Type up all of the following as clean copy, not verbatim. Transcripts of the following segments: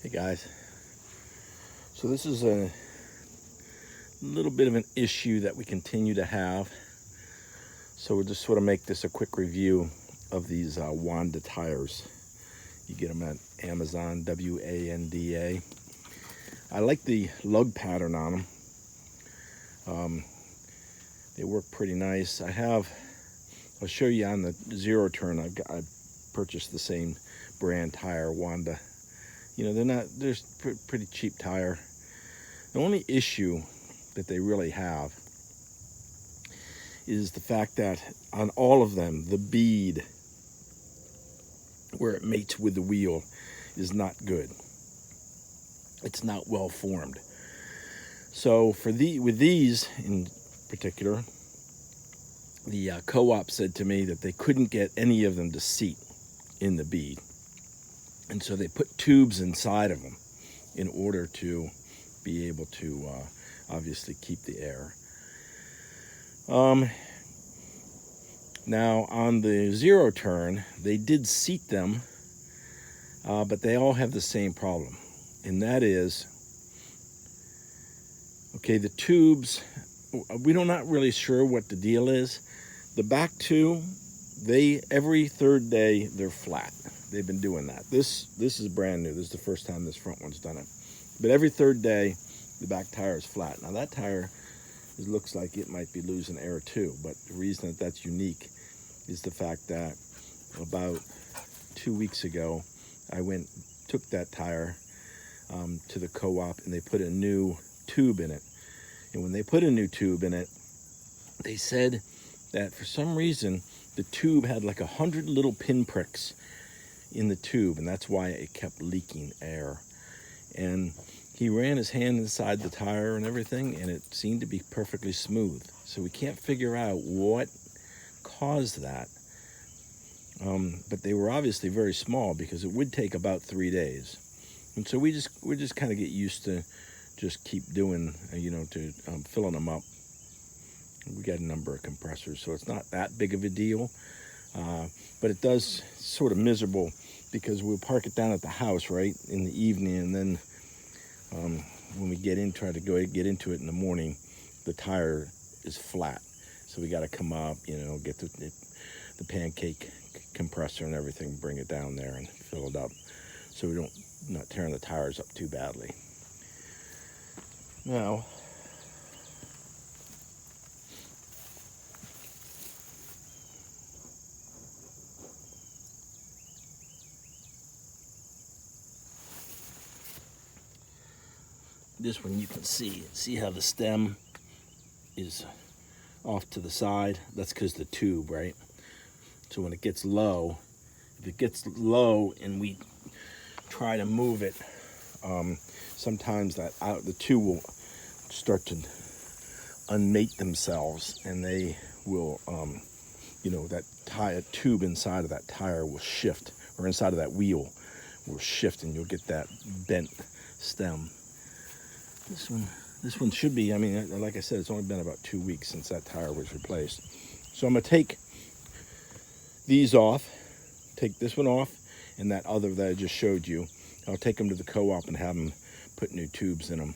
Hey guys, so this is a little bit of an issue that we continue to have. So we'll just sort of make this a quick review of these Wanda tires. You get them at Amazon, W-A-N-D-A. I like the lug pattern on them. They work pretty nice. I'll show you on the zero turn, I purchased the same brand tire, Wanda. You know, they're pretty cheap tire. The only issue that they really have is the fact that on all of them, the bead where it mates with the wheel is not good. It's not well formed. So with these in particular, the co-op said to me that they couldn't get any of them to seat in the bead. And so they put tubes inside of them in order to be able to obviously keep the air. Now on the zero turn, they did seat them, but they all have the same problem. And that is, okay, the tubes, we're not really sure what the deal is. The back two, every third day, they're flat. They've been doing that. This is brand new. This is the first time this front one's done it. But every third day, the back tire is flat. Now that tire, it looks like it might be losing air too. But the reason that that's unique is the fact that about 2 weeks ago, I took that tire to the co-op and they put a new tube in it. And when they put a new tube in it, they said that for some reason, the tube had like 100 little pinpricks in the tube, and that's why it kept leaking air. And he ran his hand inside the tire and everything, and it seemed to be perfectly smooth. So we can't figure out what caused that. But they were obviously very small because it would take about 3 days. And so we just kind of get used to just keep doing, filling them up. We got a number of compressors, so it's not that big of a deal. But it does sort of miserable because we'll park it down at the house, right, in the evening, and then when we try to get into it in the morning, the tire is flat. So we got to come up, get the pancake compressor and everything, bring it down there and fill it up so we not tearing the tires up too badly. Now, this one you can see how the stem is off to the side. That's because the tube, right? So when it gets low, if it gets low and we try to move it, sometimes the two will start to unmate themselves, and they will, that tube inside of that tire will shift, or inside of that wheel will shift, and you'll get that bent stem. This one should be, like I said, it's only been about 2 weeks since that tire was replaced. So I'm gonna take these off, take this one off, and that other that I just showed you. I'll take them to the co-op and have them put new tubes in them.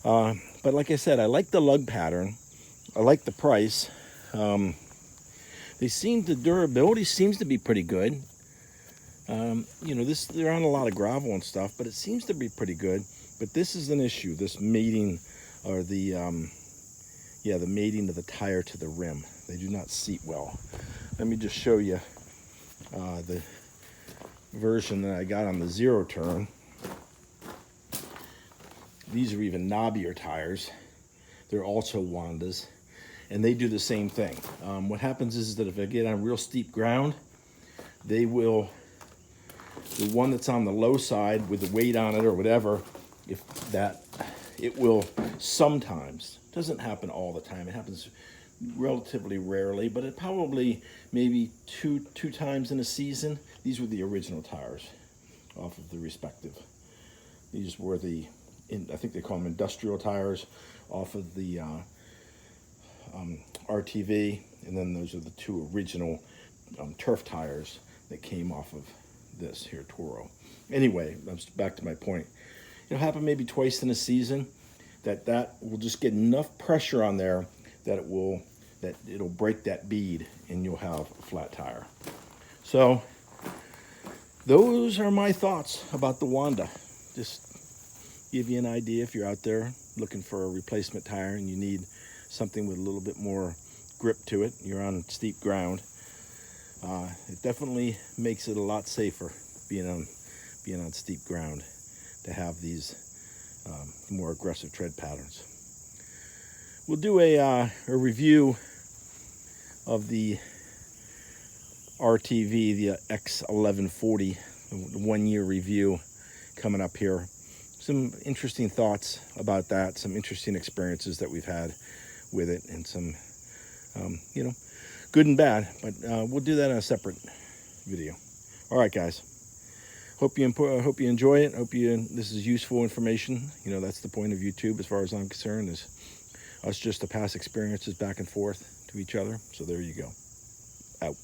But like I said, I like the lug pattern. I like the price. The durability seems to be pretty good. They're on a lot of gravel and stuff, but it seems to be pretty good. But this is an issue, this mating, or the mating of the tire to the rim. They do not seat well. Let me just show you the version that I got on the zero turn. These are even knobbier tires. They're also Wandas, and they do the same thing. What happens is that if I get on real steep ground, the one that's on the low side with the weight on it or whatever, it will sometimes, doesn't happen all the time, it happens relatively rarely, but it probably maybe two times in a season. These were the original tires off of the respective. These were I think they call them industrial tires off of the RTV, and then those are the two original turf tires that came off of this here Toro. Anyway, I'm back to my point. It'll happen maybe twice in a season. That will just get enough pressure on there that it'll break that bead and you'll have a flat tire. So those are my thoughts about the Wanda. Just give you an idea if you're out there looking for a replacement tire and you need something with a little bit more grip to it. You're on steep ground. It definitely makes it a lot safer being on steep ground to have these more aggressive tread patterns. We'll do a review of the RTV, the X1140, 1 year review coming up here. Some interesting thoughts about that, some interesting experiences that we've had with it, and some, good and bad, but we'll do that in a separate video. All right, guys. Hope you enjoy it. This is useful information. That's the point of YouTube, as far as I'm concerned, is us just to pass experiences back and forth to each other. So there you go. Out.